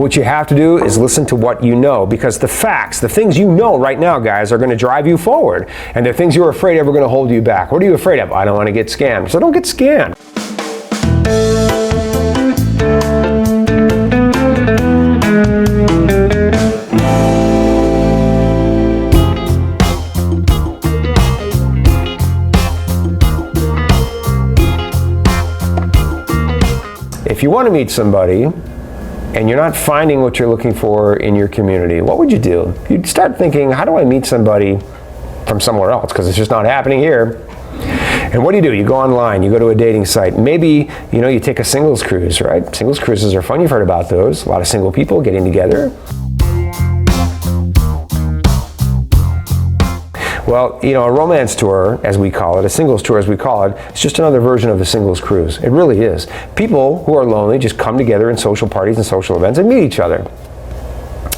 what you have to do is listen to what you know, because the facts, the things you know right now, guys, are going to drive you forward. And the things you're afraid of are going to hold you back. What are you afraid of? I don't want to get scammed. So don't get scammed. If you want to meet somebody and you're not finding what you're looking for in your community, what would you do? You'd start thinking, how do I meet somebody from somewhere else? Because it's just not happening here. And what do? You go online, you go to a dating site. Maybe, you take a singles cruise, right? Singles cruises are fun. You've heard about those. A lot of single people getting together. Well, a romance tour, as we call it, a singles tour, as we call it, it's just another version of the singles cruise. It really is. People who are lonely just come together in social parties and social events and meet each other.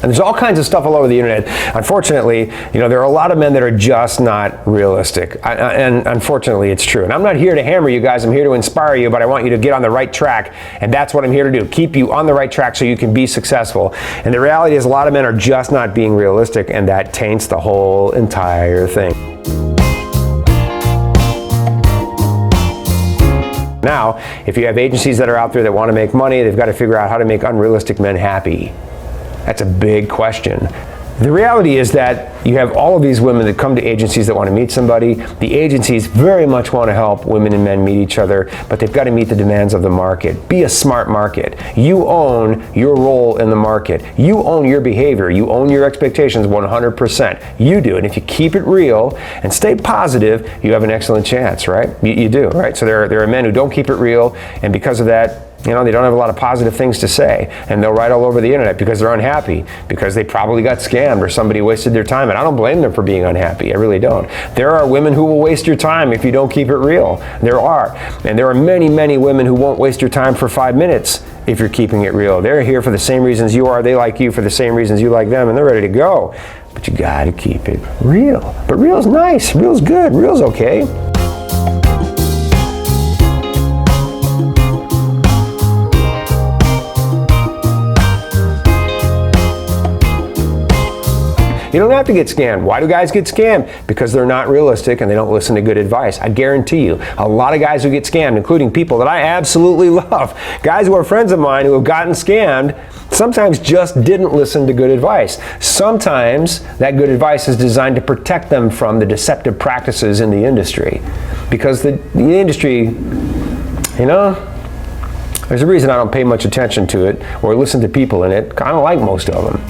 And there's all kinds of stuff all over the internet. Unfortunately, there are a lot of men that are just not realistic. And unfortunately, it's true. And I'm not here to hammer you guys. I'm here to inspire you, but I want you to get on the right track. And that's what I'm here to do. Keep you on the right track so you can be successful. And the reality is a lot of men are just not being realistic, and that taints the whole entire thing. Now, if you have agencies that are out there that want to make money, they've got to figure out how to make unrealistic men happy. That's a big question. The reality is that you have all of these women that come to agencies that want to meet somebody. The agencies very much want to help women and men meet each other, but they've got to meet the demands of the market. Be a smart market. You own your role in the market. You own your behavior. You own your expectations 100%. You do. And if you keep it real and stay positive, you have an excellent chance, right? You do, right? So there are men who don't keep it real, and because of that, they don't have a lot of positive things to say, and they'll write all over the internet because they're unhappy, because they probably got scammed or somebody wasted their time, and I don't blame them for being unhappy. I really don't. There are women who will waste your time if you don't keep it real. There are. And there are many, many women who won't waste your time for 5 minutes if you're keeping it real. They're here for the same reasons you are. They like you for the same reasons you like them, and they're ready to go. But you gotta keep it real. But real's nice. Real's good. Real's okay. You don't have to get scammed. Why do guys get scammed? Because they're not realistic and they don't listen to good advice. I guarantee you, a lot of guys who get scammed, including people that I absolutely love, guys who are friends of mine who have gotten scammed, sometimes just didn't listen to good advice. Sometimes that good advice is designed to protect them from the deceptive practices in the industry. Because the industry, there's a reason I don't pay much attention to it or listen to people in it. I don't like most of them.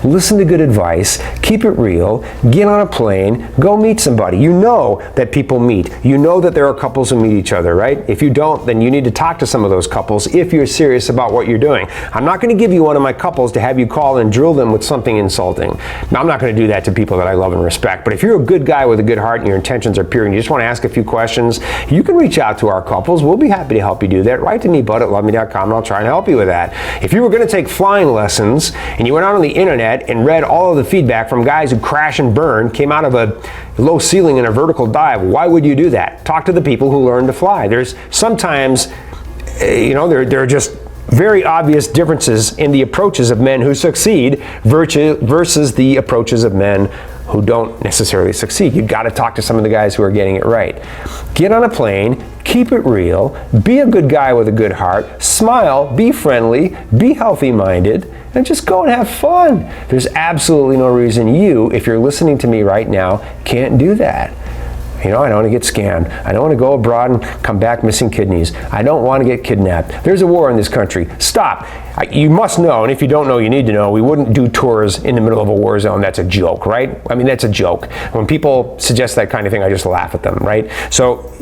Listen to good advice, keep it real, get on a plane, go meet somebody. You know that people meet. You know that there are couples who meet each other, right? If you don't, then you need to talk to some of those couples if you're serious about what you're doing. I'm not going to give you one of my couples to have you call and drill them with something insulting. Now, I'm not going to do that to people that I love and respect, but if you're a good guy with a good heart and your intentions are pure and you just want to ask a few questions, you can reach out to our couples. We'll be happy to help you do that. Write to me, bud@loveme.com, and I'll try and help you with that. If you were going to take flying lessons and you went out on the internet and read all of the feedback from guys who crash and burn, came out of a low ceiling in a vertical dive, why would you do that? Talk to the people who learn to fly. There's sometimes, there are just very obvious differences in the approaches of men who succeed versus the approaches of men who don't necessarily succeed. You've got to talk to some of the guys who are getting it right. Get on a plane, keep it real, be a good guy with a good heart, smile, be friendly, be healthy-minded, and just go and have fun. There's absolutely no reason you, if you're listening to me right now, can't do that. I don't want to get scammed. I don't want to go abroad and come back missing kidneys. I don't want to get kidnapped. There's a war in this country. Stop. You must know, and if you don't know, you need to know, we wouldn't do tours in the middle of a war zone. That's a joke, right? I mean, that's a joke. When people suggest that kind of thing, I just laugh at them, right? So,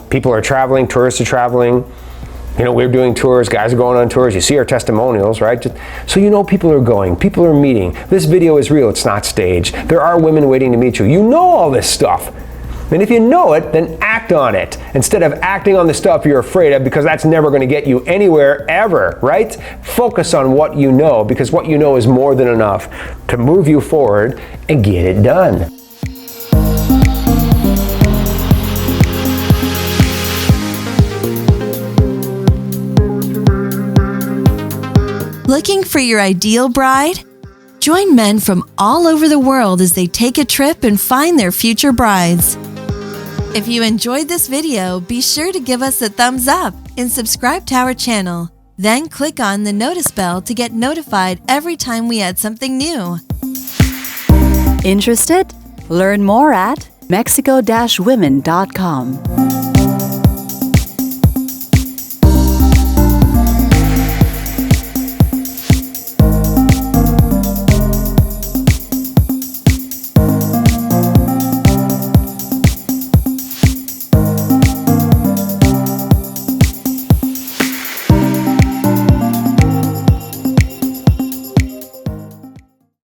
people are traveling, tourists are traveling. We're doing tours, guys are going on tours, you see our testimonials, right? So people are going, people are meeting. This video is real, it's not staged. There are women waiting to meet you. You know all this stuff. And if you know it, then act on it instead of acting on the stuff you're afraid of, because that's never going to get you anywhere ever, right? Focus on what you know, because what you know is more than enough to move you forward and get it done. Looking for your ideal bride? Join men from all over the world as they take a trip and find their future brides. If you enjoyed this video, be sure to give us a thumbs up and subscribe to our channel. Then click on the notice bell to get notified every time we add something new. Interested? Learn more at mexico-women.com.